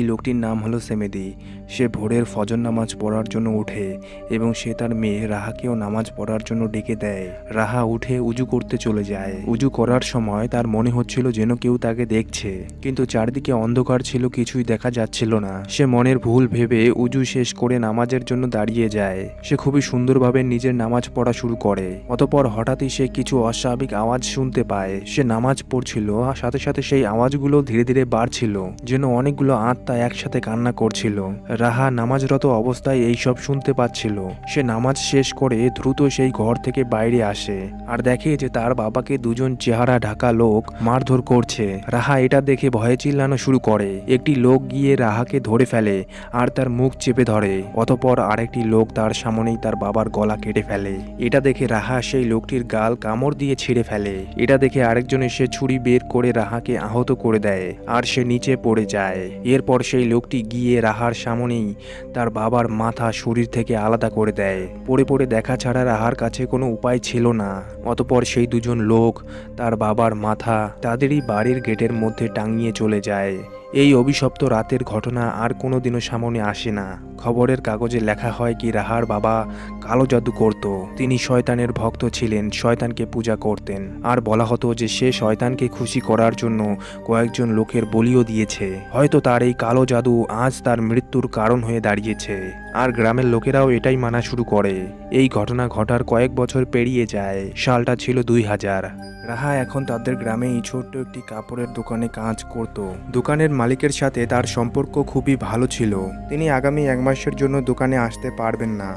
এই লোকটির নাম হলো সেমেদি। সে ভোরের ফজর নামাজ পড়ার জন্য ওঠে এবং সে তার মেয়ে রাহাকেও নামাজ পড়ার জন্য ডেকে দেয়। রাহা উঠে উজু করতে চলে যায়। উজু করার সময় তার মনে হচ্ছিল যেন কেউ তাকে দেখছে, কিন্তু চারদিকে অন্ধকার ছিল, কিছুই দেখা যাচ্ছিল না। সে মনের ভুল ভেবে উজু শেষ করে নামাজের জন্য দাঁড়িয়ে যায়। সে খুবই সুন্দরভাবে নিজের নামাজ পড়া শুরু করে। অতঃপর হঠাৎই সে কিছু অস্বাভাবিক আওয়াজ শুনতে পায়। সে নামাজ পড়ছিল, সাথে সাথে সেই আওয়াজগুলো ধীরে ধীরে বাড়ছিল, যেন অনেকগুলো আত্মা একসাথে কান্না করছিল। রাহা নামাজরত অবস্থায় এইসব শুনতে পাচ্ছিল। সে নামাজ শেষ করে দ্রুত সেই ঘর থেকে বাইরে আসে আর দেখে যে তার বাবাকে দুজন চেহারা ঢাকা লোক মারধর করছে। রাহা এটা দেখে ভয়ে চিল্লানো শুরু করে। একটি লোক গিয়ে রাহাকে ধরে ফেলে আর তার মুখ চেপে ধরে। অতঃপর আরেকটি লোক তার সামনেই তার বাবার গলা কেটে ফেলে। এটা দেখে রাহা সেই লোকটির গাল কামড় দিয়ে ছিঁড়ে ফেলে। এটা দেখে আরেকজন এসে ছুরি বের করে রাহাকে আহত করে দেয় আর সে নিচে পড়ে যায়। এরপর সেই লোকটি গিয়ে রাহার সামনেই তার বাবার মাথা শরীর থেকে আলাদা করে দেয়। পড়ে পড়ে দেখা ছাড়া রাহার কাছে কোনো উপায় ছিল না। অতঃপর সেই দুজন লোক তার বাবার মাথা তাদেরই বাড়ির গেটের মধ্যে টাঙিয়ে চলে যায়। এই অভিশপ্ত রাতের ঘটনা আর কোনোদিনও সামনে আসে না। খবরের কাগজে লেখা হয় কি রাহার বাবা কালো জাদু করত। তিনি শয়তানের ভক্ত ছিলেন, শয়তানকে পূজা করতেন। আর বলা হতো যে সে শয়তানকে খুশি করার জন্য কয়েকজন লোকের বলিও দিয়েছে। হয়তো তার এই কালো জাদু আজ তার মৃত্যুর কারণ হয়ে দাঁড়িয়েছে। আর গ্রামের লোকেরাও এটাই মানা শুরু করে। এই ঘটনা ঘটার কয়েক বছর পেরিয়ে যায়। সালটা ছিল 2000। রাহা এখন তাদের গ্রামেই ছোট্ট একটি কাপড়ের দোকানে কাজ করত। দোকানের মালিকের সাথে তার সম্পর্ক খুবই ভালো ছিল। তিনি আগামী 1 মাসের জন্য দোকানে আসতে পারবেন না,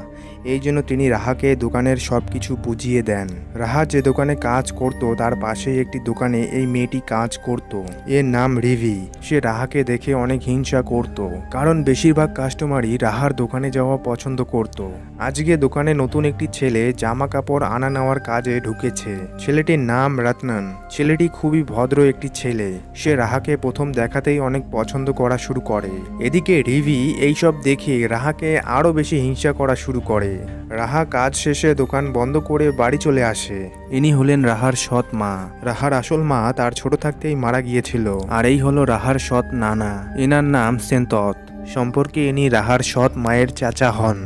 এই জন্য তিনি রাহাকে দোকানের সবকিছু বুঝিয়ে দেন। রাহা যে দোকানে কাজ করত তার পাশেই একটি দোকানে এই মেয়েটি কাজ করত। এর নাম রিভি। সে রাহাকে দেখে অনেক হিংসা করত, কারণ বেশিরভাগ কাস্টমারই রাহার দোকানে যাওয়া পছন্দ করত। আজকে দোকানে নতুন একটি ছেলে জামা কাপড় আনা নেওয়ার কাজে ঢুকেছে। ছেলেটির নাম রত্নন। ছেলেটি খুবই ভদ্র একটি ছেলে। সে রাহাকে প্রথম দেখাতেই অনেক পছন্দ করা শুরু করে। এদিকে রিভি এইসব দেখে রাহাকে আরো বেশি হিংসা করা শুরু করে। রাহা কাজ শেষে দোকান বন্ধ করে বাড়ি চলে আসে। ইনি হলেন রাহার সৎ মা। রাহার আসল মা তার ছোট থাকতেই মারা গিয়েছিল। আর এই হলো রাহার সৎ নানা। এনার নাম সেন্তত। সম্পর্কে ইনি রাহার সৎ মায়ের চাচা হন।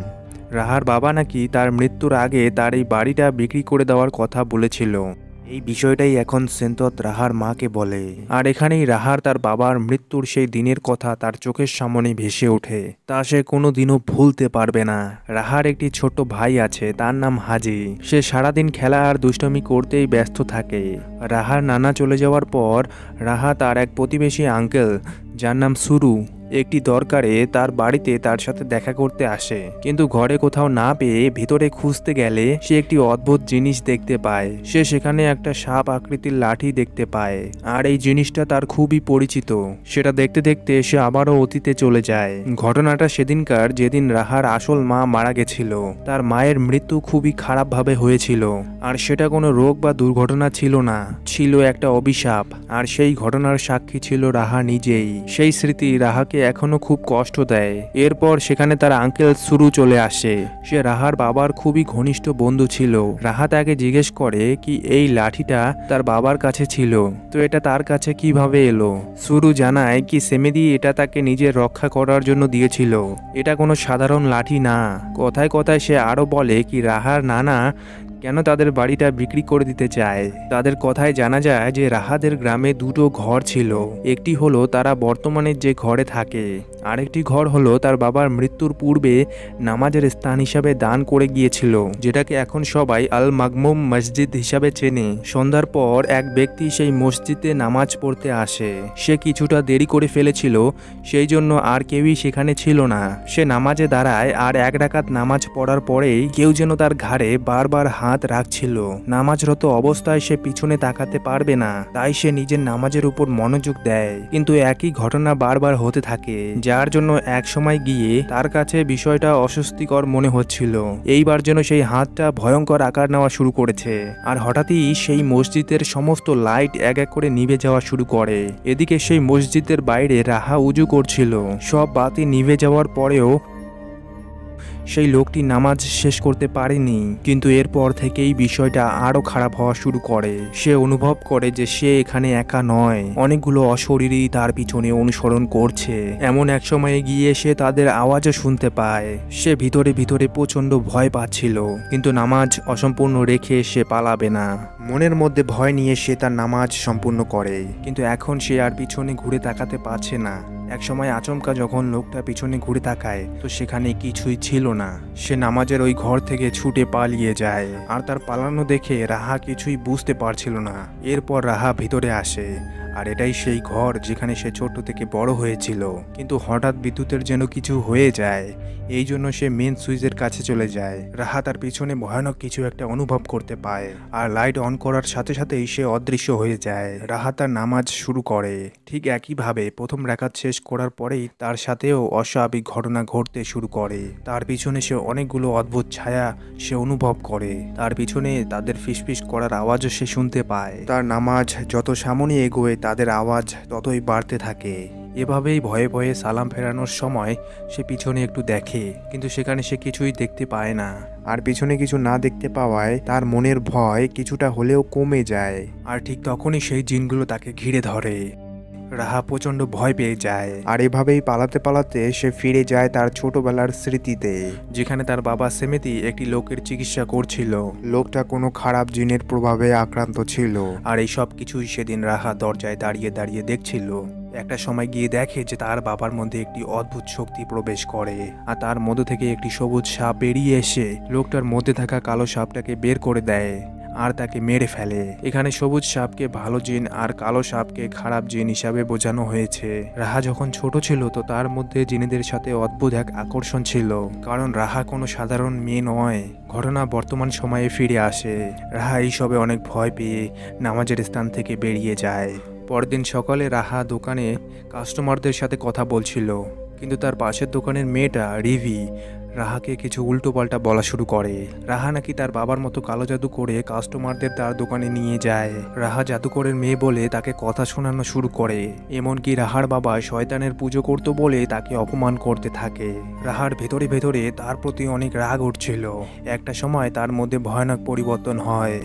রাহার বাবা নাকি তার মৃত্যুর আগে তার এই বাড়িটা বিক্রি করে দেওয়ার কথা বলেছিল। এই বিষয়টাই এখন সেন্তত রাহার মাকে বলে। আর এখানেই রাহার তার বাবার মৃত্যুর সেই দিনের কথা তার চোখের সামনে ভেসে ওঠে। তা সে কোনোদিনও ভুলতে পারবে না। রাহার একটি ছোট ভাই আছে, তার নাম হাজি। সে সারাদিন খেলা আর দুষ্টমি করতেই ব্যস্ত থাকে। রাহার নানা চলে যাওয়ার পর রাহা তার এক প্রতিবেশী আঙ্কেল, যার নাম সুরু, একটি দরকারে তার বাড়িতে তার সাথে দেখা করতে আসে। কিন্তু ঘরে কোথাও না পেয়ে ভিতরে খুঁজতে গেলে সে একটি অদ্ভুত জিনিস দেখতে পায়। সে সেখানে একটা সাপ আকৃতির লাঠি দেখতে পায়। আর এই জিনিসটা তার খুবই পরিচিত। সেটা দেখতে দেখতে সে আবারও অতীতে চলে যায়। ঘটনাটা সেদিনকার যেদিন রাহার আসল মা মারা গেছিল। তার মায়ের মৃত্যু খুবই খারাপভাবে হয়েছিল। আর সেটা কোনো রোগ বা দুর্ঘটনা ছিল না, ছিল একটা অভিশাপ। আর সেই ঘটনার সাক্ষী ছিল রাহা নিজেই। সেই স্মৃতি রাহাকে এখনো খুব কষ্ট দেয়। এরপর সেখানে তার আঙ্কেল সুরু চলে আসে। সে রাহার বাবার খুবই ঘনিষ্ঠ বন্ধু ছিল। রাহা তাকে জিজ্ঞেস করে কি এই লাঠিটা তার বাবার কাছে ছিল, তো এটা তার কাছে কিভাবে এলো। সুরু জানায় কি সেমেদি এটা তাকে নিজের রক্ষা করার জন্য দিয়েছিল। এটা কোনো সাধারণ লাঠি না। কথায় কথায় সে আরো বলে কি রাহার নানা কেন তাদের বাড়িটা বিক্রি করে দিতে চায়। তাদের কথায় জানা যায় যে রাহাদের গ্রামে দুটো ঘর ছিল। একটি হলো তারা বর্তমানে যে ঘরে থাকে, আরেকটি ঘর হলো তার বাবার মৃত্যুর পূর্বে নামাজের স্থান হিসাবে দান করে গিয়েছিল, যেটাকে এখন সবাই আল মাগমুম মসজিদ হিসাবে চেনে। সন্ধ্যার পর এক ব্যক্তি সেই মসজিদে নামাজ পড়তে আসে। সে কিছুটা দেরি করে ফেলেছিল, সেই জন্য আর কেউই সেখানে ছিল না। সে নামাজে দাঁড়ায় আর 1 রাকাত নামাজ পড়ার পরেই কেউ যেন তার ঘাড়ে বারবার হাত রাখছিল। নামাজরত অবস্থায় সে পিছনে তাকাতে পারবে না, তাই সে নিজের নামাজের উপর মনোযোগ দেয়। কিন্তু একই ঘটনা বারবার হতে থাকে, যার জন্য এক সময় গিয়ে তার কাছে বিষয়টা অস্বস্তিকর মনে হচ্ছিল। এইবার যেন সেই হাতটা ভয়ঙ্কর আকার নেওয়া শুরু করেছে। আর হঠাৎই সেই মসজিদের সমস্ত লাইট এক এক করে নিভে যাওয়া শুরু করে। এদিকে সেই মসজিদের বাইরে রাহা উজু করছিল। সব বাতি নিভে যাওয়ার পরেও সেই লোকটি নামাজ শেষ করতে পারেনি, কিন্তু এরপর থেকেই বিষয়টা আরো খারাপ হওয়া শুরু করে। সে অনুভব করে যে সে এখানে একা নয়, অনেকগুলো অশরীরী তার পিছনে অনুসরণ করছে। এমন এক সময়ে গিয়ে সে তাদের আওয়াজও শুনতে পায়। সে ভিতরে ভিতরে প্রচন্ড ভয় পাচ্ছিল, কিন্তু নামাজ অসম্পূর্ণ রেখে সে পালাবে না। মনের মধ্যে ভয় নিয়ে সে তার নামাজ সম্পূর্ণ করে, কিন্তু এখন সে আর পিছনে ঘুরে তাকাতে পারছে না। একসময় আচমকা যখন লোকটা পিছনে ঘুরে তাকায়, তো সেখানে কিছুই ছিল না। সে নামাজের ওই ঘর থেকে ছুটে পালিয়ে যায়, আর তার পালানো দেখে রাহা কিছুই বুঝতে পারছিল না। এরপর রাহা ভিতরে আসে, আর এটাই সেই ঘর যেখানে সে ছোট থেকে বড় হয়েছিল। কিন্তু হঠাৎ বিদ্যুতের যেন কিছু হয়ে যায়, এই জন্য সে মেন সুইচের কাছে চলে যায়। রাহা তার পিছনে ভয়ানক কিছু একটা অনুভব করতে পায়, আর লাইট অন করার সাথে সাথেই সে অদৃশ্য হয়ে যায়। রাহা তার নামাজ শুরু করে। ঠিক একইভাবে প্রথম রাকাত শেষ করার পরেই তার সাথেও অস্বাভাবিক ঘটনা ঘটতে শুরু করে। তার পিছনে সে অনেকগুলো অদ্ভুত ছায়া সে অনুভব করে। তার পিছনে তাদের ফিসফিস করার আওয়াজও সে শুনতে পায়। তার নামাজ যত সামনে এগোয় তাদের আওয়াজ ততই বাড়তে থাকে। এভাবেই ভয়ে ভয়ে সালাম ফেরানোর সময় সে পিছনে একটু দেখে, কিন্তু সেখানে সে কিছুই দেখতে পায় না। আর পিছনে কিছু না দেখতে পাওয়ায় তার মনের ভয় কিছুটা হলেও কমে যায়। আর ঠিক তখনই সেই জিনগুলো তাকে ঘিরে ধরে। রাহা প্রচন্ড ভয় পেয়ে যায়, আর এভাবেই পালাতে পালাতে সে ফিরে যায় তার ছোটবেলার স্মৃতিতে, যেখানে তার বাবা সেমেতি একটি লোকের চিকিৎসা করছিল। লোকটা কোনো খারাপ জিনের প্রভাবে আক্রান্ত ছিল, আর এই সব কিছুই সেদিন রাহা দরজায় দাঁড়িয়ে দাঁড়িয়ে দেখছিল। একটা সময় গিয়ে দেখে যে তার বাবার মধ্যে একটি অদ্ভুত শক্তি প্রবেশ করে, আর তার মধ্য থেকে একটি সবুজ সাপ বেরিয়ে এসে লোকটার মধ্যে থাকা কালো সাপটাকে বের করে দেয় আর তাকে মেরে ফেলে। এখানে সবুজ সাপকে ভালো জিন আর কালো সাপকে খারাপ জিন হিসাবে বোঝানো হয়েছে। রাহা যখন ছোট ছিল তো তার মধ্যে জিনেদের সাথে অদ্ভুত এক আকর্ষণ ছিল, কারণ রাহা কোনো সাধারণ মেয়ে নয়। ঘটনা বর্তমান সময়ে ফিরে আসে। রাহা এইসবে অনেক ভয় পেয়ে নামাজের স্থান থেকে বেরিয়ে যায়। পরদিন সকালে রাহা দোকানে কাস্টমারদের সাথে কথা বলছিল, কিন্তু তার পাশের দোকানের মেয়েটা রিভি রাহাকে কিছু উল্টোপাল্টা বলা শুরু করে। রাহা নাকি তার বাবার মতো কালো জাদু করে কাস্টমারদের তার দোকানে নিয়ে যায়। রাহা জাদুকরের মেয়ে বলে তাকে কথা শোনানো শুরু করে, এমনকি রাহার বাবা শয়তানের পুজো করতো বলে তাকে অপমান করতে থাকে। রাহার ভেতরে ভেতরে তার প্রতি অনেক রাগ উঠছিল। একটা সময় তার মধ্যে ভয়ানক পরিবর্তন হয়,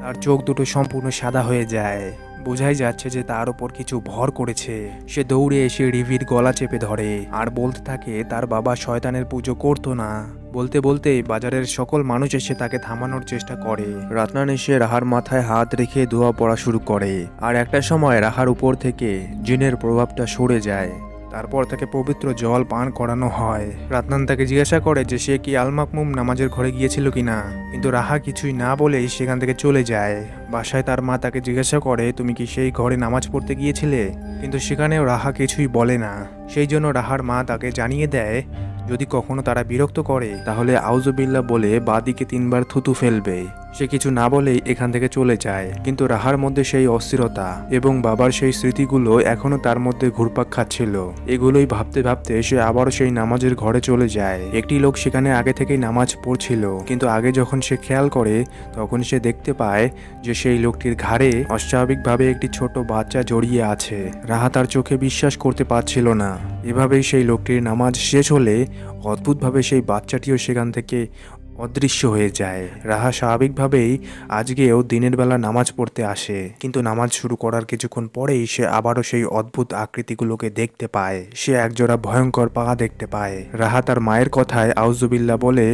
তার চোখ দুটো সম্পূর্ণ সাদা হয়ে যায়। বোঝাই যাচ্ছে যে তার ওপর কিছু ভর করেছে। সে দৌড়ে এসে রিভির গলা চেপে ধরে আর বলতে থাকে তার বাবা শয়তানের পুজো করতো না। বলতে বলতে বাজারের সকল মানুষ এসে তাকে থামানোর চেষ্টা করে। রাতনান এসে রাহার মাথায় হাত রেখে দোয়া পড়া শুরু করে, আর একটা সময় রাহার উপর থেকে জিনের প্রভাবটা সরে যায়। তারপর তাকে পবিত্র জল পান করানো হয়। রাতনান তাকে জিজ্ঞাসা করে যে সে কি আল মাকমুম নামাজের ঘরে গিয়েছিল কিনা, কিন্তু রাহা কিছুই না বলেই সেখান থেকে চলে যায়। বাসায় তার মা তাকে জিজ্ঞাসা করে তুমি কি সেই ঘরে নামাজ পড়তে গিয়েছিলে, কিন্তু সেখানেও রাহা কিছুই বলে না। সেই জন্য রাহার মা তাকে জানিয়ে দেয় যদি কখনো তারা বিরক্ত করে তাহলে আউযুবিল্লাহ বলে বাদিকে 3 বার থুতু ফেলবে। সে কিছু না বলেই এখান থেকে চলে যায়, কিন্তু রাহার মধ্যে সেই অস্থিরতা এবং বাবার সেই স্মৃতিগুলো এখনো তার মধ্যে ঘুরপাক খাচ্ছিল। এগুলোই ভাবতে ভাবতে সে আবারও সেই নামাজের ঘরে চলে যায়। একটি লোক সেখানে আগে থেকেই নামাজ পড়ছিল, কিন্তু আগে যখন সে খেয়াল করে তখন সে দেখতে পায় যে সেই লোকটির ঘাড়ে অস্বাভাবিকভাবে একটি ছোট বাচ্চা জড়িয়ে আছে। রাহা তার চোখে বিশ্বাস করতে পারছিল না। এভাবেই সেই লোকটির নামাজ শেষ হলে অদ্ভুতভাবে সেই বাচ্চাটিও সেখান থেকে অদৃশ্য হয়ে যায়। রাহা স্বাভাবিকভাবেই আজকেও দিনের বেলা নামাজ পড়তে আসে, কিন্তু নামাজ শুরু করার কিছুক্ষণ পরেই সে আবারও সেই অদ্ভুত আকৃতিগুলোকে দেখতে পায়। সে একজোড়া ভয়ঙ্কর পা দেখতে পায়। রাহা তার মায়ের কথায় আউযুবিল্লাহ বলে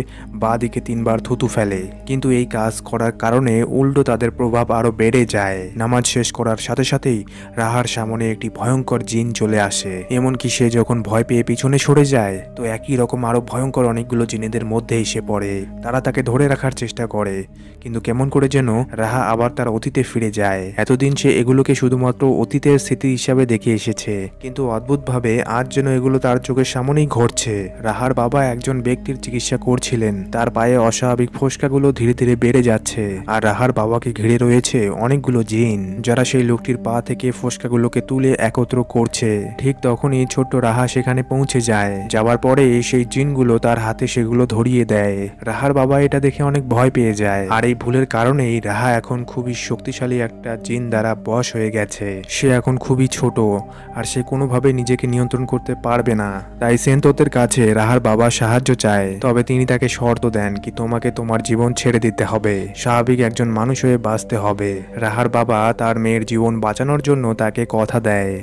বাঁ দিকে 3 বার থুতু ফেলে, কিন্তু এই কাজ করার কারণে উল্টো তাদের প্রভাব আরো বেড়ে যায়। নামাজ শেষ করার সাথে সাথেই রাহার সামনে একটি ভয়ঙ্কর জিন চলে আসে। এমনকি সে যখন ভয় পেয়ে পিছনে সরে যায় তো একই রকম আরো ভয়ঙ্কর অনেকগুলো জিনেদের মধ্যে এসে পড়ে। তারা তাকে ধরে রাখার চেষ্টা করে, কিন্তু কেমন করে যেন রাহা আবার তার অতীতে ফিরে যায়। এতদিন সে এগুলোকে শুধুমাত্র অতীতের স্মৃতি হিসাবে দেখে এসেছে, কিন্তু অদ্ভুতভাবে আজ যেন এগুলো তার চোখের সামনেই ঘটছে। রাহার বাবা একজন ব্যক্তির চিকিৎসা করছিলেন, তার পায়ে অস্বাভাবিক ফোস্কাগুলো ধীরে ধীরে বেড়ে যাচ্ছে, আর রাহার বাবাকে ঘিরে রয়েছে অনেকগুলো জিন যারা সেই লোকটির পা থেকে ফোস্কাগুলোকে তুলে একত্র করছে। ঠিক তখনই ছোট্ট রাহা সেখানে পৌঁছে যায়। যাওয়ার পরে সেই জিনগুলো তার হাতে সেগুলো ধরিয়ে দেয়। রাহা রাহার বাবা এটা দেখে অনেক ভয় পেয়ে যায়। আর এই ভুলের কারণেই রাহা এখন খুবই শক্তিশালী একটা জিন দ্বারা বশ হয়ে গেছে। সে এখন খুবই ছোট আর সে কোনোভাবে নিজেকে নিয়ন্ত্রণ করতে পারবে না। তাই সেনতোতের কাছে রাহার বাবা সাহায্য চায়, তবে তিনি তাকে শর্ত দেন কি তোমাকে তোমার জীবন ছেড়ে দিতে হবে, স্বাভাবিক একজন মানুষ হয়ে বাঁচতে হবে। রাহার বাবা তার মেয়ের জীবন বাঁচানোর জন্য তাকে কথা দেয়।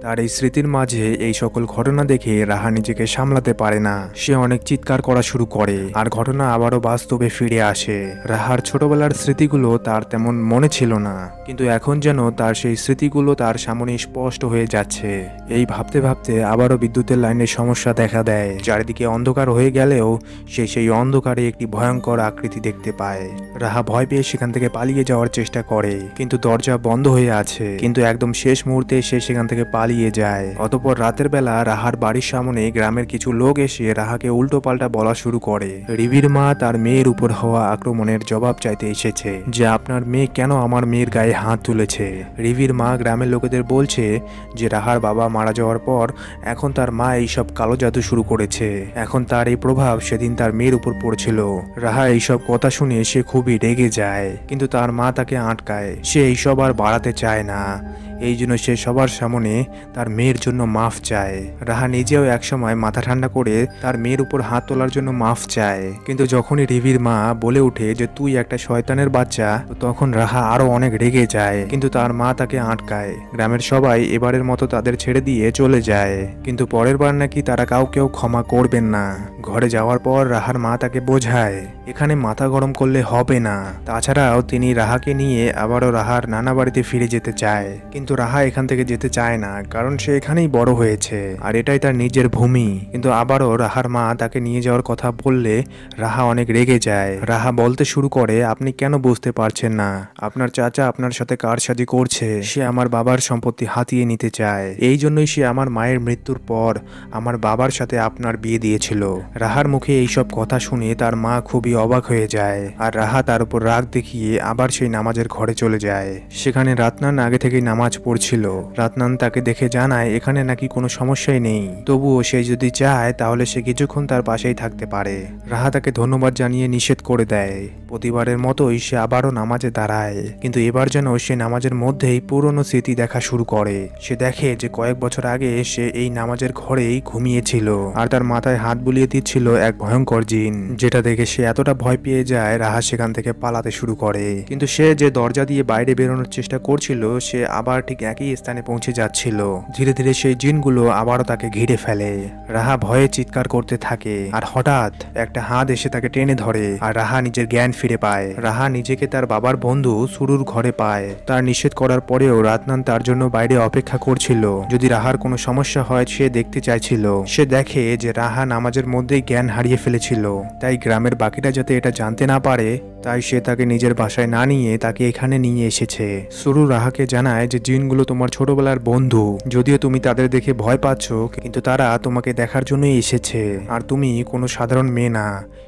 তার এই স্মৃতির মাঝে এই সকল ঘটনা দেখে রাহা নিজেকে সামলাতে পারে না। সে অনেক চিৎকার করা শুরু করে আর ঘটনা আবারও বাস্তবে ফিরে আসে। রাহার ছোটবেলার স্মৃতিগুলো তার তেমন মনে ছিল না, কিন্তু এখন যেন তার সেই স্মৃতিগুলো তার সামনে স্পষ্ট হয়ে যাচ্ছে। এই ভাবতে ভাবতে আবারও বিদ্যুতের লাইনের সমস্যা দেখা দেয়। চারিদিকে অন্ধকার হয়ে গেলেও সে সেই অন্ধকারে একটি ভয়ঙ্কর আকৃতি দেখতে পায়। রাহা ভয় পেয়ে সেখান থেকে পালিয়ে যাওয়ার চেষ্টা করে, কিন্তু দরজা বন্ধ হয়ে আছে। কিন্তু একদম শেষ মুহূর্তে সে সেখান থেকে পালিয়ে যায়। অতঃপর রাতের বেলা রাহার বাড়ির সামনে গ্রামের কিছু লোক এসে রাহাকে উল্টো পাল্টা বলা শুরু করে। রিভির মা তার মেয়ের উপর হওয়া আক্রমণের জবাব চাইতে এসেছে যে আপনার মেয়ে কেন আমার মেয়ের গায়ে হাত তুলেছে। রিভির মা গ্রামের লোকেদের বলছে যে রাহার বাবা মারা যাওয়ার পর এখন তার মা এইসব কালো জাদু শুরু করেছে। এখন তার এই প্রভাব সেদিন তার মেয়ের উপর পড়ছিল। রাহা এইসব কথা শুনে সে খুবই রেগে যায়, কিন্তু তার মা তাকে আটকায়। সে এইসব আর বাড়াতে চায় না, এই জন্য সে সবার সামনে তার মেয়ের জন্য মাফ চায়। রাহা নিজেও একসময় মাথা ঠান্ডা করে তার মেয়ের উপর হাত তোলার জন্য মাফ চায়, কিন্তু যখনই রিভির মা বলে ওঠে যে তুই একটা শয়তানের বাচ্চা, তখন রাহা আরো অনেক রেগে যায়, কিন্তু তার মা তাকে আটকায়। গ্রামের সবাই এবারের মতো তাদের ছেড়ে দিয়ে চলে যায়, কিন্তু পরের বার নাকি তারা কাউকেও ক্ষমা করবেন না। ঘরে যাওয়ার পর রাহার মা তাকে বোঝায় এখানে মাথা গরম করলে হবে না। তাছাড়াও তিনি রাহাকে নিয়ে আবারও রাহার নানা বাড়িতে ফিরে যেতে চায়, কিন্তু রাহা এখান থেকে যেতে চায় না, কারণ সে এখানেই বড় হয়েছে আর এটাই তার নিজের ভূমি। কিন্তু আবারও রাহার মা তাকে নিয়ে যাওয়ার কথা বললে রাহা অনেক রেগে যায়। রাহা বলতে শুরু করে আপনি কেন বুঝতে পারছেন না, আপনার চাচা আপনার সাথে কারসাজি করছে। সে আমার বাবার সম্পত্তি হাতিয়ে নিতে চায়, এই জন্যই সে আমার মায়ের মৃত্যুর পর আমার বাবার সাথে আপনার বিয়ে দিয়েছিল। রাহার মুখে এইসব কথা শুনে তার মা খুবই অবাক হয়ে যায়, আর রাহা তার উপর রাগ দেখিয়ে আবার সেই নামাজের ঘরে চলে যায়। সেখানে রাতনান আগে থেকেই নামাজ পড়ছিল। রাতনান তাকে দেখে জানায় এখানে নাকি কোনো সমস্যাই নেই, তবুও সে যদি চায় তাহলে সে কিছুক্ষণ তার পাশেই থাকতে পারে। রাহা তাকে ধন্যবাদ জানিয়ে নিষেধ করে দেয়। প্রতিবারের মতোই সে আবারও নামাজে দাঁড়ায়, কিন্তু এবার যেন সে নামাজের মধ্যেই পুরনো স্মৃতি দেখা শুরু করে। সে দেখে যে কয়েক বছর আগে সে এই নামাজের ঘরেই ঘুমিয়েছিল আর তার মাথায় হাত বুলিয়ে দিচ্ছিল এক ভয়ঙ্কর জিন, যেটা দেখে সে এতটা ভয় পেয়ে যায় রাহা সেখান থেকে পালাতে শুরু করে। কিন্তু সে যে দরজা দিয়ে বাইরে বেরোনোর চেষ্টা করছিল সে আবার ঠিক একই স্থানে পৌঁছে যাচ্ছিল। ধীরে ধীরে সেই জিনগুলো আবারও তাকে ঘিরে ফেলে। রাহা ভয়ে চিৎকার করতে থাকে, আর হঠাৎ একটা হাত এসে তাকে টেনে ধরে আর রাহা নিজের জ্ঞান ফিরে পায়। রাহা নিজেকে তার বাবার বন্ধু সুরুর ঘরে পায়। তার নিষেধ করার পরেও রাতনান তার জন্য বাইরে অপেক্ষা করছিল। যদি রাহার কোনো সমস্যা হয় সে দেখতে চাইছিল। সে দেখে যে রাহা নামাজের মধ্যেই জ্ঞান হারিয়ে ফেলেছিল, তাই গ্রামের বাকিরা যাতে এটা জানতে না পারে তাই সে তাকে নিজের বাসায় না নিয়ে তাকে এখানে নিয়ে এসেছে। সুরু রাহাকে জানায় যে জিনগুলো তোমার ছোটবেলার বন্ধু, যদিও তুমি তাদের দেখে ভয় পাচ্ছ, কিন্তু তারা তোমাকে দেখার জন্যই এসেছে। আর তুমি কোনো সাধারণ মেয়ে না,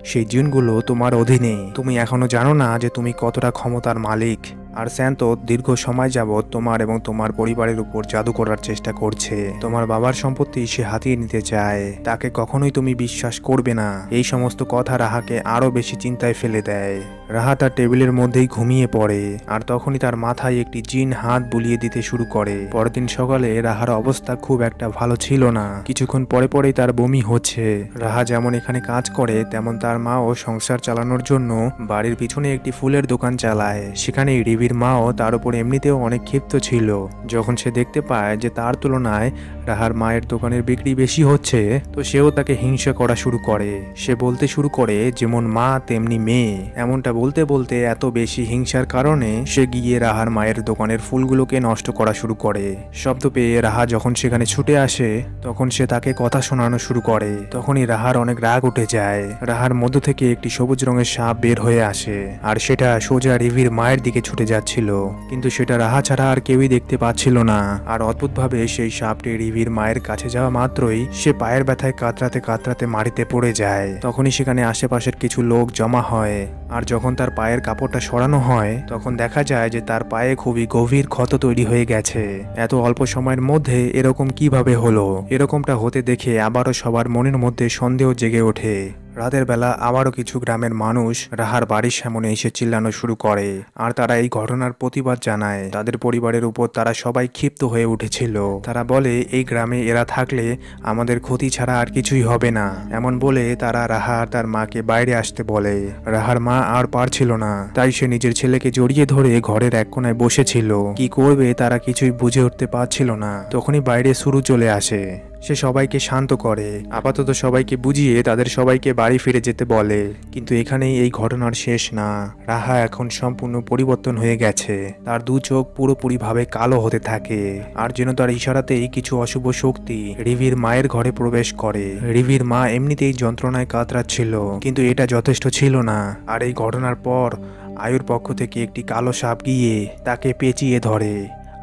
সেই জিনগুলো তোমার অধীনে। তুমি এখনো জানো না যে তুমি কতটা ক্ষমতার মালিক। আর স্যান্ত দীর্ঘ সময় যাবৎ তোমার এবং তোমার পরিবারের উপর জাদু করার চেষ্টা করছে। তোমার বাবার সম্পত্তি সে হাতিয়ে নিতে চায়, তাকে কখনোই তুমি বিশ্বাস করবে না। এই সমস্ত কথা রাহাকে আরো বেশি চিন্তায় ফেলে দেয়। রাহা তার টেবিলের মধ্যেই ঘুমিয়ে পড়ে, আর তখনই তার মাথায় একটি জিন হাত বুলিয়ে দিতে শুরু করে। পরের দিন সকালে রাহার অবস্থা খুব একটা ভালো ছিল না। কিছুক্ষণ পরে পরেই তার বমি হচ্ছে। রাহা যেমন এখানে কাজ করে তেমন তার মাও সংসার চালানোর জন্য বাড়ির পিছনে একটি ফুলের দোকান চালায়। সেখানে রিভির মাও তার উপর এমনিতেও অনেক ক্ষিপ্ত ছিল। যখন সে দেখতে পায় যে তার তুলনায় রাহার মায়ের দোকানের বিক্রি বেশি হচ্ছে, তো সেও তাকে হিংসা করা শুরু করে। সে বলতে শুরু করে যেমন মা তেমনি মেয়ে। এমনটা বলতে বলতে এত বেশি হিংসার কারণে সে গিয়ে রাহার মায়ের দোকানের ফুলগুলোকে নষ্ট করা শুরু করে। শব্দ পেয়ে রাহা যখন সেখানে ছুটে আসে তখন সে তাকে কথা শোনানো শুরু করে। তখনই রাহার অনেক রাগ উঠে যায়। রাহার মধ্য থেকে একটি সবুজ রঙের সাপ বের হয়ে আসে, আর সেটা সোজা রিভির মায়ের দিকে ছুটে যাচ্ছিল, কিন্তু সেটা রাহা ছাড়া আর কেউই দেখতে পাচ্ছিল না। আর অদ্ভুতভাবে সেই সাপটি রিভির মায়ের কাছে যাওয়া মাত্রই সে পায়ের ব্যথায় কাতরাতে কাতরাতে মাটিতে পড়ে যায়। তখনই সেখানে আশেপাশের কিছু লোক জমা হয়, আর যখন তার পায়ের কাপড়টা সরানো হয় তখন দেখা যায় যে তার পায়ে খুবই গভীর ক্ষত তৈরি হয়ে গেছে। এত অল্প সময়ের মধ্যে এরকম কিভাবে হলো? এরকমটা হতে দেখে আবারও সবার মনের মধ্যে সন্দেহ জেগে ওঠে। রাতের বেলা আবারও কিছু গ্রামের মানুষ রাহার বাড়ির সামনে এসে চিল্লানো শুরু করে আর তারা এই ঘটনার প্রতিবাদ জানায়। তাদের পরিবারের উপর তারা সবাই ক্ষিপ্ত হয়ে উঠেছিল। তারা বলে এই গ্রামে এরা থাকলে আমাদের ক্ষতি ছাড়া আর কিছুই হবে না। এমন বলে তারা রাহা আর তার মাকে বাইরে আসতে বলে। রাহার মা আর পারছিল না, তাই সে নিজের ছেলেকে জড়িয়ে ধরে ঘরের এক কোনায় বসেছিল। কি করবে তারা কিছুই বুঝে উঠতে পারছিল না। তখনই বাইরে শুরু চলে আসে। সে সবাইকে শান্ত করে, আপাতত সবাইকে বুঝিয়ে তাদের সবাইকে বাড়ি ফিরে যেতে বলে। কিন্তু এখানেই এই ঘটনার শেষ না। রাহা এখন সম্পূর্ণ পরিবর্তন হয়ে গেছে। তার দু চোখ পুরোপুরিভাবে কালো হতে থাকে আর যেন তার ইশারাতেই কিছু অশুভ শক্তি রিভির মায়ের ঘরে প্রবেশ করে। রিভির মা এমনিতেই যন্ত্রণায় কাতরাচ্ছিল, কিন্তু এটা যথেষ্ট ছিল না। আর এই ঘটনার পর আয়ুর পক্ষ থেকে একটি কালো সাপ গিয়ে তাকে পেঁচিয়ে ধরে।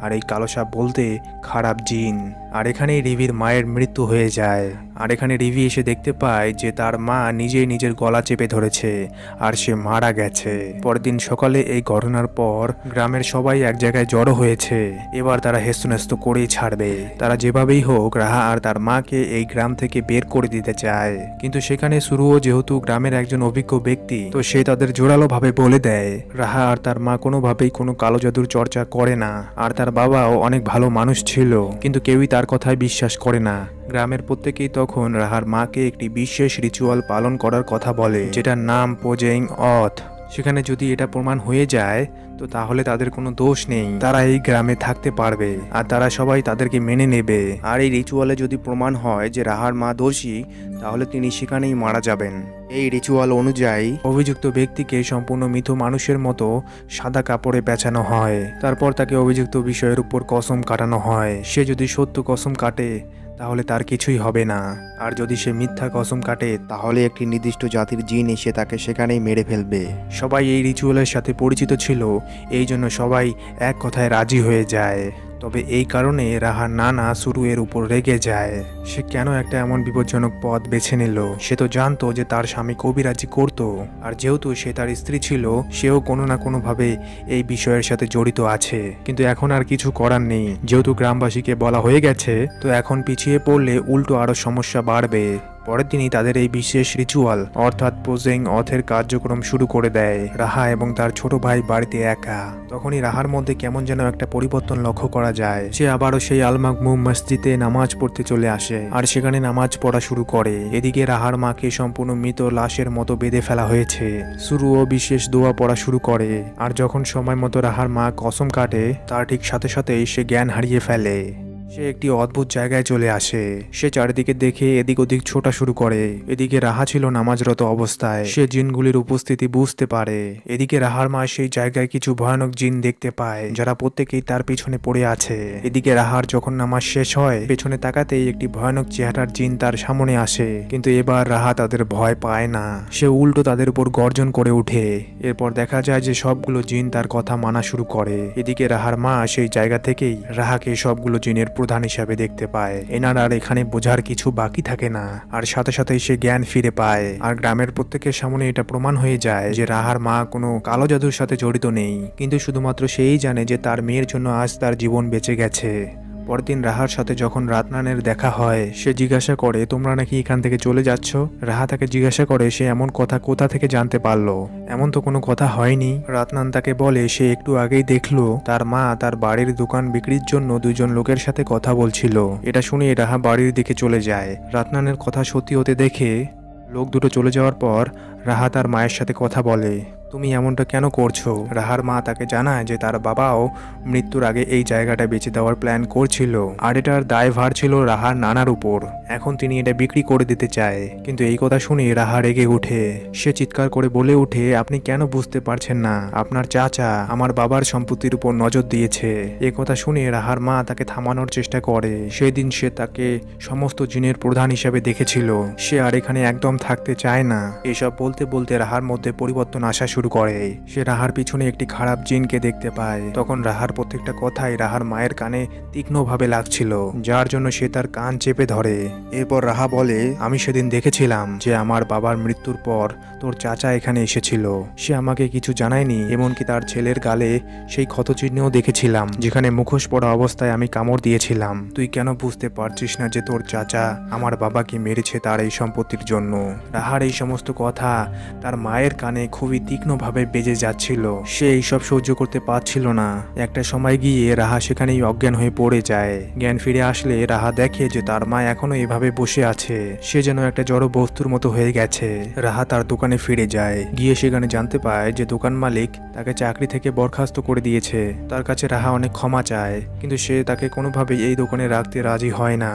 আর এই কালো সাপ বলতে খারাপ জিন। আর এখানেই রিভির মায়ের মৃত্যু হয়ে যায়। আর এখানে রিভি এসে দেখতে পায় যে তার মা নিজেই নিজের গলা চেপে ধরেছে আর সে মারা গেছে। পরের দিন সকালে এই ঘটনার পর গ্রামের সবাই এক জায়গায় জড়ো হয়েছে। এবার তারা হেস্তনেস্ত করেই ছাড়বে। তারা যেভাবেই হোক রাহা আর তার মাকে এই গ্রাম থেকে বের করে দিতে চায়। কিন্তু সেখানে শুরুও যেহেতু গ্রামের একজন অভিজ্ঞ ব্যক্তি, তো সে তাদের জোরালোভাবে বলে দেয় রাহা আর তার মা কোনোভাবেই কোনো কালো জাদুর চর্চা করে না। আর তার বাবাও অনেক ভালো মানুষ ছিল, কিন্তু কেউই তার কথায় বিশ্বাস করে না। গ্রামের প্রত্যেকেই তখন রাহার মাকে একটি বিশেষ রিচুয়াল পালন করার কথা বলে, যেটার নাম পোজেইং অথ। সেখানে যদি এটা প্রমাণ হয়ে যায় তো তাহলে তাদের কোনো দোষ নেই, তারা এই গ্রামে থাকতে পারবে আর তারা সবাই তাদেরকে মেনে নেবে। আর এই রিচুয়ালে যদি প্রমাণ হয় যে রাহার মা দোষী, তাহলে তিনি সেখানেই মারা যাবেন। এই রিচুয়াল অনুযায়ী অভিযুক্ত ব্যক্তিকে সম্পূর্ণ মৃত মানুষের মতো সাদা কাপড়ে পেঁচানো হয়। তারপর তাকে অভিযুক্ত বিষয়ের উপর কসম কাটানো হয়। সে যদি সত্য কসম কাটে তাহলে তার কিছুই হবে না, আর যদি সে মিথ্যা কসম কাটে তাহলে একটি নির্দিষ্ট জাতির জিন এসে তাকে সেখানেই মেরে ফেলবে। সবাই এই রিচুয়ালের সাথে পরিচিত ছিল, এই জন্য সবাই এক কথায় রাজি হয়ে যায়। তবে এই কারণে রাহার নানা শুরু এর উপর রেগে যায়। সে কেন একটা এমন বিপজ্জনক পথ বেছে নিল? সে তো জানতো যে তার স্বামী কবিরাজি করত, আর যেহেতু সে তার স্ত্রী ছিল, সেও কোনো না কোনোভাবে এই বিষয়ের সাথে জড়িত আছে। কিন্তু এখন আর কিছু করার নেই, যেহেতু গ্রামবাসীকে বলা হয়ে গেছে, তো এখন পিছিয়ে পড়লে উল্টো আরো সমস্যা বাড়বে। পরের দিনই তাদের এই বিশেষ রিচুয়াল অর্থাৎ পোজেইং অথের কার্যক্রম শুরু করে দেয়। রাহা এবং তার ছোট ভাই বাড়িতে একা। তখনই রাহার মধ্যে কেমন যেন একটা পরিবর্তন লক্ষ্য করা যায়। সে আবারও সেই আল-মাকমুম মসজিদে নামাজ পড়তে চলে আসে আর সেখানে নামাজ পড়া শুরু করে। এদিকে রাহার মাকে সম্পূর্ণ মৃত লাশের মতো বেঁধে ফেলা হয়েছে। শুরুও বিশেষ দোয়া পড়া শুরু করে। আর যখন সময় মতো রাহার মা কসম কাটে, তার ঠিক সাথে সাথেই সে জ্ঞান হারিয়ে ফেলে। সে একটি অদ্ভুত জায়গায় চলে আসে। সে চারিদিকে দেখে এদিক ওদিক ছোটা শুরু করে। এদিকে রাহা ছিল নামাজরত অবস্থায়। সে জিনগুলির উপস্থিতি বুঝতে পারে। এদিকে রাহার মা সেই জায়গায় কিছু ভয়ানক জিন দেখতে পায়, যারা প্রত্যেকেই তার পিছনে পড়ে আছে। এদিকে রাহার যখন নামাজ শেষ হয়, পেছনে তাকাতেই একটি ভয়ানক চেহারার জিন তার সামনে আসে। কিন্তু এবার রাহা তাদের ভয় পায় না, সে উল্টো তাদের উপর গর্জন করে উঠে। এরপর দেখা যায় যে সবগুলো জিন তার কথা মানা শুরু করে। এদিকে রাহার মা সেই জায়গা থেকেই রাহাকে সবগুলো জিনের প্রধান হিসাবে দেখতে পায়। এনার আর এখানে বোঝার কিছু বাকি থাকে না, আর সাথে সাথেই সে জ্ঞান ফিরে পায়। আর গ্রামের প্রত্যেকের সামনে এটা প্রমাণ হয়ে যায় যে রাহার মা কোনো কালো জাদুর সাথে জড়িত নেই, কিন্তু শুধুমাত্র সেই জানে যে তার মেয়ের জন্য আজ তার জীবন বেঁচে গেছে। পরদিন রাহার সাথে যখন রাতনানের দেখা হয়, সে জিজ্ঞাসা করে তোমরা নাকি এখান থেকে চলে যাচ্ছ। রাহা তাকে জিজ্ঞাসা করে সে এমন কথা কোথা থেকে জানতে পারলো, এমন তো কোনো কথা হয়নি। রাতনান তাকে বলে সে একটু আগেই দেখলো তার মা তার বাড়ির দোকান বিক্রির জন্য দুইজন লোকের সাথে কথা বলছিল। এটা শুনে রাহা বাড়ির দিকে চলে যায়। রাতনানের কথা সত্যি হতে দেখে লোক দুটো চলে যাওয়ার পর রাহা তার মায়ের সাথে কথা বলে, তুমি এমনটা কেন করছো? রাহার মা তাকে জানায় যে তার বাবাও মৃত্যুর আগে এই জায়গাটা বেচে দেওয়ার প্ল্যান করছিল, আর এটার দায়ভার ছিল রাহার নানার উপর। এখন তিনি এটা বিক্রি করে দিতে চায়। কিন্তু এই কথা শুনে রাহা রেগে ওঠে। সে চিৎকার করে বলে ওঠে, আপনি কেন বুঝতে পারছেন না? আপনার চাচা আমার বাবার সম্পত্তির উপর নজর দিয়েছে। এই কথা শুনে রাহার মা তাকে থামানোর চেষ্টা করে। সেদিন সে তাকে সমস্ত জিনের প্রধান হিসাবে দেখেছিল। সে আর এখানে একদম থাকতে চায় না। এসব বলতে বলতে রাহার মধ্যে পরিবর্তন আসা শুরু করে। সে রাহার পিছনে একটি খারাপ জিনকে দেখতে পায়। তখন রাহার প্রত্যেকটা কথাই রাহার মায়ের কানে তীক্ষ্ণভাবে লাগছিল, যার জন্য সে তার কান চেপে ধরে। এরপর রাহা বলে, আমি সেদিন দেখেছিলাম যে আমার বাবার মৃত্যুর পর তোর চাচা এখানে এসেছিল। সে আমাকে কিছু জানায়নি, এমনকি তার ছেলের গালে সেই ক্ষতচিহ্নও দেখেছিলাম যেখানে মুখোশ পরা অবস্থায় আমি কামড় দিয়েছিলাম। তুই কেন বুঝতে পারছিস না যে তোর চাচা আমার বাবাকে মেরেছে তার এই সম্পত্তির জন্য? রাহার এই সমস্ত কথা তার মায়ের কানে খুবই তীক্ষ্ণভাবে বেজে যাচ্ছিল। সে এইসব সহ্য করতে পারছিল না। একটা সময় গিয়ে রাহা সেখানেই অজ্ঞান হয়ে পড়ে যায়। জ্ঞান ফিরে আসলে রাহা দেখে যে তার মা এখনো এভাবে বসে আছে। সে যেন একটা জড় বস্তুর মতো হয়ে গেছে। রাহা তার দোকানে ফিরে যায়। গিয়ে সেখানে জানতে পায় যে দোকান মালিক তাকে চাকরি থেকে বরখাস্ত করে দিয়েছে। তার কাছে রাহা অনেক ক্ষমা চায়, কিন্তু সে তাকে কোনোভাবেই এই দোকানে রাখতে রাজি হয় না।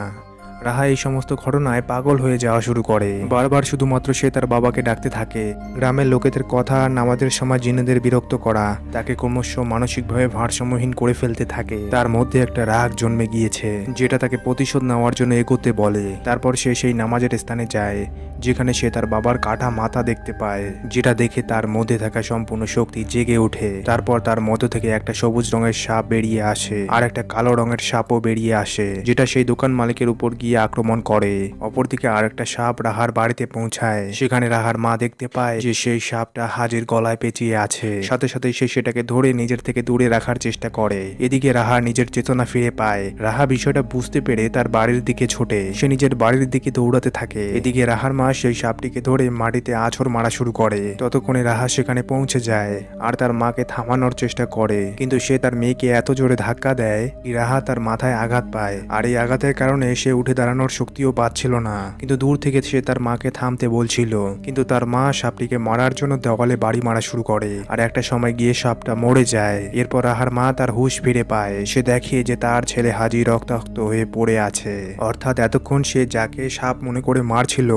রাহা এই সমস্ত ঘটনায় পাগল হয়ে যাওয়া শুরু করে। বারবার শুধুমাত্র সে তার বাবাকে ডাকতে থাকে। গ্রামের লোকেদের কথা আর নামাজের সময় জিনেদের বিরক্ত করা তাকে ক্রমশ মানসিকভাবে ভারসাম্যহীন করে ফেলতে থাকে। তার মধ্যে একটা রাগ জন্মে গিয়েছে, যেটা তাকে প্রতিশোধ নেওয়ার জন্য এগোতে বলে। তারপর সে সেই নামাজের স্থানে যায়, যেখানে সে তার বাবার কাটা মাথা দেখতে পায়, যেটা দেখে তার মধ্যে থাকা সম্পূর্ণ শক্তি জেগে ওঠে। তারপর তার মধ্য থেকে একটা সবুজ রঙের সাপ বেরিয়ে আসে, আর একটা কালো রঙের সাপও বেরিয়ে আসে, যেটা সেই দোকান মালিকের উপর গিয়ে আক্রমণ করে। অপরদিকে আর একটা সাপ রাহার বাড়িতে পৌঁছায়। সেখানে রাহার মা দেখতে পায় যে সেই সাপটা হাজির গলায় পেঁচিয়ে আছে। সাথে সাথে সে সেটাকে ধরে নিজের থেকে দূরে রাখার চেষ্টা করে। এদিকে রাহা নিজের চেতনা ফিরে পায়। রাহা বিষয়টা বুঝতে পেরে তার বাড়ির দিকে ছোটে। সে নিজের বাড়ির দিকে দৌড়াতে থাকে। এদিকে রাহার মা সেই সাপটিকে ধরে মাটিতে আছড় মারা শুরু করে। ততক্ষণে রাহা সেখানে পৌঁছে যায় আর তার মাকে থামানোর চেষ্টা করে, কিন্তু সে তার মেয়েকে এত জোরে ধাক্কা দেয় কি রাহা তার মাথায় আঘাত পায়। আর এই আঘাতের কারণে সে উঠে দাঁড়ানোর শক্তিও পাচ্ছিল না। কিন্তু দূর থেকে সে তার মাকে থামতে বলছিল, কিন্তু তার মা সাপটিকে মারার জন্য দেওয়ালে বাড়ি মারা শুরু করে। আর একটা সময় গিয়ে সাপটা মরে যায়। এরপর রাহার মা তার হুঁশ ফিরে পায়। সে দেখে যে তার ছেলে হাজি রক্তাক্ত হয়ে পড়ে আছে। অর্থাৎ এতক্ষণ সে যাকে সাপ মনে করে মারছিল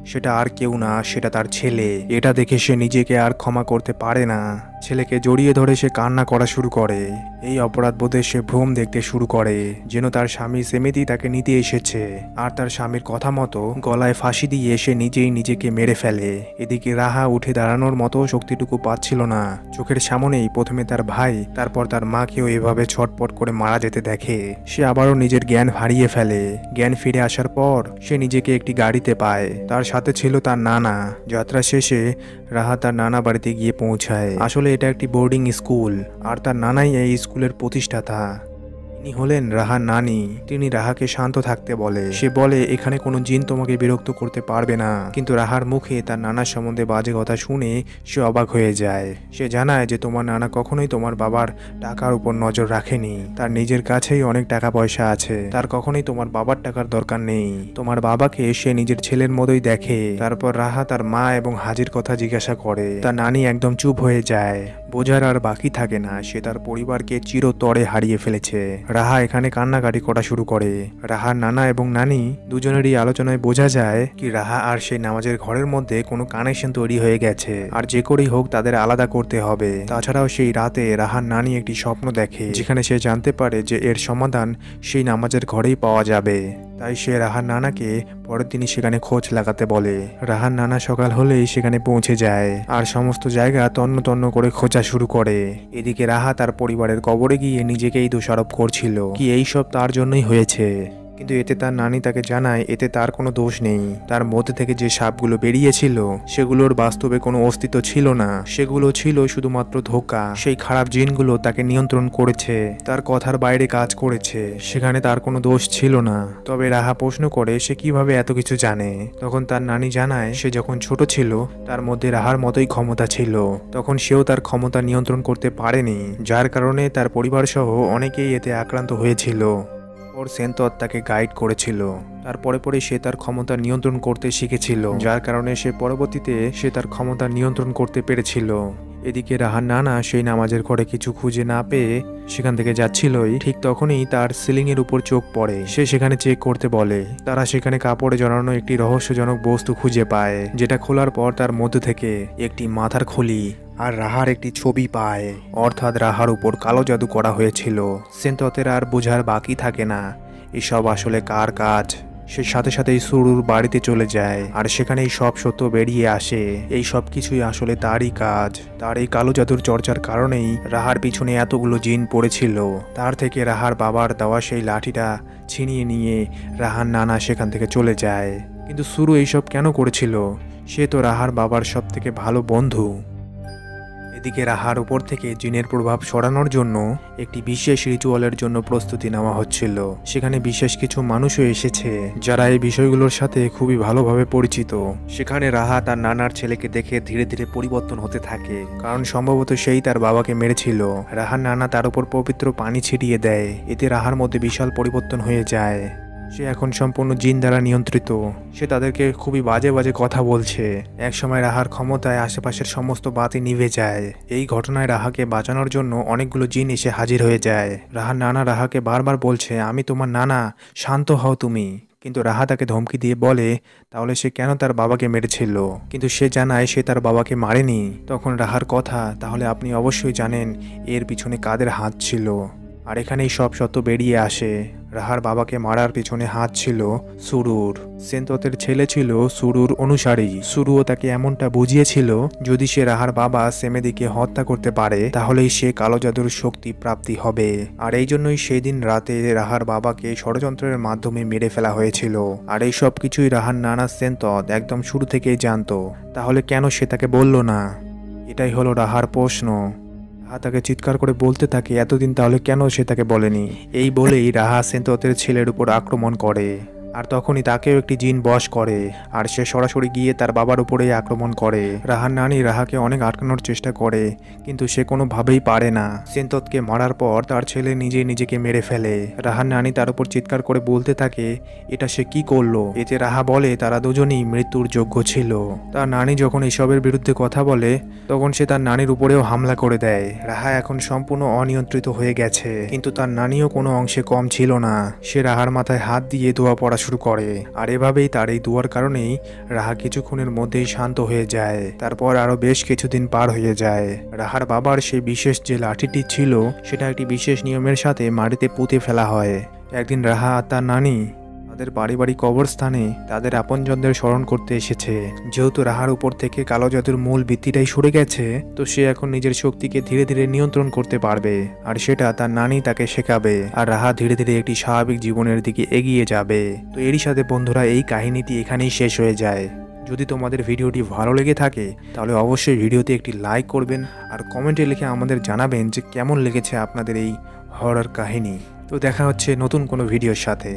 সেটা আর কেউ না, সেটা তার ছেলে। এটা দেখে সে নিজেকে আর ক্ষমা করতে পারে না। ছেলেকে জড়িয়ে ধরে সে কান্না করা শুরু করে। এই অপরাধ বোধে সে ভ্রম দেখতে শুরু করে, যেন তার স্বামী সেমিতি তাকে নিতে এসেছে। আর তার স্বামীর কথা মতো গলায় ফাঁসি দিয়ে সে নিজেই নিজেকে মেরে ফেলে। এদিকে রাহা উঠে দাঁড়ানোর মতো শক্তিটুকু পাচ্ছিল না। চোখের সামনেই প্রথমে তার ভাই, তারপর তার মাকেও এভাবে ছটপট করে মারা যেতে দেখে। সে আবারও নিজের জ্ঞান হারিয়ে ফেলে। জ্ঞান ফিরে আসার পর সে নিজেকে একটি গাড়িতে পায়। তার সাথে ছিল তার নানা। যাত্রা শেষে রাহা তার নানা বাড়িতে গিয়ে পৌঁছায়। আসলে এটা একটি বোর্ডিং স্কুল, আর তার নানাই এই স্কুলের প্রতিষ্ঠাতা। তিনি হলেন রাহার নানি। তিনি রাহাকে শান্ত থাকতে বলে। সে বলে, এখানে কোনো জিন তোমাকে বিরক্ত করতে পারবে না। কিন্তু রাহার মুখে তার নানার সম্বন্ধে বাজে কথা শুনে সে অবাক হয়ে যায়। সে জানায় যে তোমার নানা কখনোই তোমার বাবার টাকার উপর নজর রাখেনি। তার নিজের কাছেই অনেক টাকা পয়সা আছে। তার কখনোই তোমার বাবার টাকার দরকার নেই। তোমার বাবাকে সে নিজের ছেলের মতোই দেখে। তারপর রাহা তার মা এবং হাজির কথা জিজ্ঞাসা করে। তার নানি একদম চুপ হয়ে যায়। বোঝার আর বাকি থাকে না, সে তার পরিবারকে চিরতরে হারিয়ে ফেলেছে। রাহা এখানে কান্নাকাটি করা শুরু করে। রাহার নানা এবং নানি দুজনেরই আলোচনায় বোঝা যায় কি রাহা আর সেই নামাজের ঘরের মধ্যে কোনো কানেকশন তৈরি হয়ে গেছে, আর যে করেই হোক তাদের আলাদা করতে হবে। তাছাড়াও সেই রাতে রাহার নানি একটি স্বপ্ন দেখে, যেখানে সে জানতে পারে যে এর সমাধান সেই নামাজের ঘরেই পাওয়া যাবে। তাই সে রাহার নানাকে পরের দিনই সেখানে খোঁজ লাগাতে বলে। রাহার নানা সকাল হলেই সেখানে পৌঁছে যায় আর সমস্ত জায়গা তন্ন তন্ন করে খোঁজা শুরু করে। এদিকে রাহা তার পরিবারের কবরে গিয়ে নিজেকেই দোষারোপ করছিল কি এইসব তার জন্যই হয়েছে। কিন্তু এতে তার নানি তাকে জানায় এতে তার কোনো দোষ নেই। তার মধ্যে থেকে যে সাপগুলো বেরিয়েছিল সেগুলোর বাস্তবে কোনো অস্তিত্ব ছিল না। সেগুলো ছিল শুধুমাত্র ধোঁকা। সেই খারাপ জিনগুলো তাকে নিয়ন্ত্রণ করেছে, তার কথার বাইরে কাজ করেছে। সেখানে তার কোনো দোষ ছিল না। তবে রাহা প্রশ্ন করে সে কিভাবে এত কিছু জানে। তখন তার নানি জানায় সে যখন ছোট ছিল তার মধ্যে রাহার মতোই ক্ষমতা ছিল। তখন সেও তার ক্ষমতা নিয়ন্ত্রণ করতে পারেনি, যার কারণে তার পরিবার সহ অনেকেই এতে আক্রান্ত হয়েছিল। ওর সেন্তর তাকে গাইড করেছিল। তারপরে পরে সে তার ক্ষমতা নিয়ন্ত্রণ করতে শিখেছিল, যার কারণে সে পরবর্তীতে তার ক্ষমতা নিয়ন্ত্রণ করতে পেরেছিল। এদিকে রাহার নানা সেই নামাজের ঘরে কিছু খুঁজে না পেয়ে সেখান থেকে যাচ্ছিলই, ঠিক তখনই তার সিলিং এর উপর চোখ পড়ে। সে সেখানে চেক করতে বলে। তারা সেখানে কাপড়ে জড়ানো একটি রহস্যজনক বস্তু খুঁজে পায়, যেটা খোলার পর তার মধ্যে থেকে একটি মাথার খুলি আর রাহার একটি ছবি পায়। অর্থাৎ রাহার উপর কালো জাদু করা হয়েছিল। সেন্ততের আর বোঝার বাকি থাকে না এসব আসলে কার কাজ। সে সাথে সাথেই সুরুর বাড়িতে চলে যায় আর সেখানেই সব সত্য বেরিয়ে আসে। এই সব কিছুই আসলে তারই কাজ। তার এই কালো জাদুর চর্চার কারণেই রাহার পিছনে এতগুলো জিন পড়েছিল। তার থেকে রাহার বাবার দেওয়া সেই লাঠিটা ছিনিয়ে নিয়ে রাহার নানা সেখান থেকে চলে যায়। কিন্তু সুরু এইসব কেন করেছিল? সে তো রাহার বাবার সব থেকে ভালো বন্ধু। এদিকে রাহার উপর থেকে জিনের প্রভাব সরানোর জন্য একটি বিশেষ রিচুয়ালের জন্য প্রস্তুতি নেওয়া হচ্ছিল। সেখানে বিশেষ কিছু মানুষও এসেছে যারা এই বিষয়গুলোর সাথে খুবই ভালোভাবে পরিচিত। সেখানে রাহা তার নানার ছেলেকে দেখে ধীরে ধীরে পরিবর্তন হতে থাকে, কারণ সম্ভবত সেই তার বাবাকে মেরেছিল। রাহার নানা তার উপর পবিত্র পানি ছিটিয়ে দেয়, এতে রাহার মধ্যে বিশাল পরিবর্তন হয়ে যায়। সে এখন সম্পূর্ণ জিন দ্বারা নিয়ন্ত্রিত। সে তাদেরকে খুবই বাজে বাজে কথা বলছে। একসময় রাহার ক্ষমতায় আশেপাশের সমস্ত বাতি নিভে যায়। এই ঘটনায় রাহাকে বাঁচানোর জন্য অনেকগুলো জিন এসে হাজির হয়ে যায়। রাহার নানা রাহাকে বারবার বলছে, আমি তোমার নানা, শান্ত হও তুমি। কিন্তু রাহা তাকে ধমকি দিয়ে বলে তাহলে সে কেন তার বাবাকে মেরেছিল, কিন্তু সে জানায় সে তার বাবাকে মারেনি। তখন রাহার কথা, তাহলে আপনি অবশ্যই জানেন এর পিছনে কাদের হাত ছিল। আর এখানেই সব সত্য বেরিয়ে আসে। রাহার বাবাকে মারার পিছনে হাত ছিল সুরুর। সেনততের ছেলে ছিল সুরুর অনুসারী। সুরুও তাকে এমনটা বুঝিয়েছিল যদি সে রাহার বাবা সেমেদিকে হত্যা করতে পারে তাহলেই সে কালো জাদুর শক্তি প্রাপ্তি হবে। আর এই জন্যই সেই দিন রাতে রাহার বাবাকে ষড়যন্ত্রের মাধ্যমে মেরে ফেলা হয়েছিল। আর এই সব কিছুই রাহার নানা সেনতত একদম শুরু থেকেই জানতো। তাহলে কেন সে তাকে বলল না? এটাই হলো রাহার প্রশ্ন। রাহা তাকে চিৎকার করে বলতে থাকে এতদিন তাহলে কেন সে তাকে বলেনি। এই বলেই রাহা সেনততের ছেলের উপর আক্রমণ করে। আর তখনই তাকেও একটি জিন বশ করে আর সে সরাসরি গিয়ে তার বাবার উপরেই আক্রমণ করে। রাহার নানি রাহাকে অনেক আটকানোর চেষ্টা করে, কিন্তু সে কোনোভাবেই পারে না। সেনততকে মারার পর তার ছেলে নিজেই নিজেকে মেরে ফেলে। রাহার নানি তার উপর চিৎকার করে বলতে থাকে এটা সে কি করলো। এতে রাহা বলে তারা দুজনেই মৃত্যুর যোগ্য ছিল। তার নানি যখন এসবের বিরুদ্ধে কথা বলে তখন সে তার নানির উপরেও হামলা করে দেয়। রাহা এখন সম্পূর্ণ অনিয়ন্ত্রিত হয়ে গেছে, কিন্তু তার নানিও কোনো অংশে কম ছিল না। সে রাহার মাথায় হাত দিয়ে দোয়া পড়া শুরু করে। আর এভাবেই তার এই দোয়ার কারণেই রাহা কিছুক্ষণের মধ্যেই শান্ত হয়ে যায়। তারপর আরো বেশ কিছুদিন পার হয়ে যায়। রাহার বাবার সেই বিশেষ যে লাঠিটি ছিল সেটা একটি বিশেষ নিয়মের সাথে মাটিতে পুঁতে ফেলা হয়। একদিন রাহা আর তার নানি তাদের পারিবারিক কবরস্থানে তাদের আপনজনদের স্মরণ করতে এসেছে। যেহেতু রাহার উপর থেকে কালো জাদুর মূল ভিত্তিটাই সরে গেছে, তো সে এখন নিজের শক্তিকে ধীরে ধীরে নিয়ন্ত্রণ করতে পারবে। আর সেটা তার নানি তাকে শেখাবে। আর রাহা ধীরে ধীরে একটি স্বাভাবিক জীবনের দিকে এগিয়ে যাবে। তো এরই সাথে বন্ধুরা এই কাহিনীটি এখানেই শেষ হয়ে যায়। যদি তোমাদের ভিডিওটি ভালো লেগে থাকে তাহলে অবশ্যই ভিডিওতে একটি লাইক করবেন আর কমেন্টে লিখে আমাদের জানাবেন যে কেমন লেগেছে আপনাদের এই হরর কাহিনী। তো দেখা হচ্ছে নতুন কোনো ভিডিওর সাথে।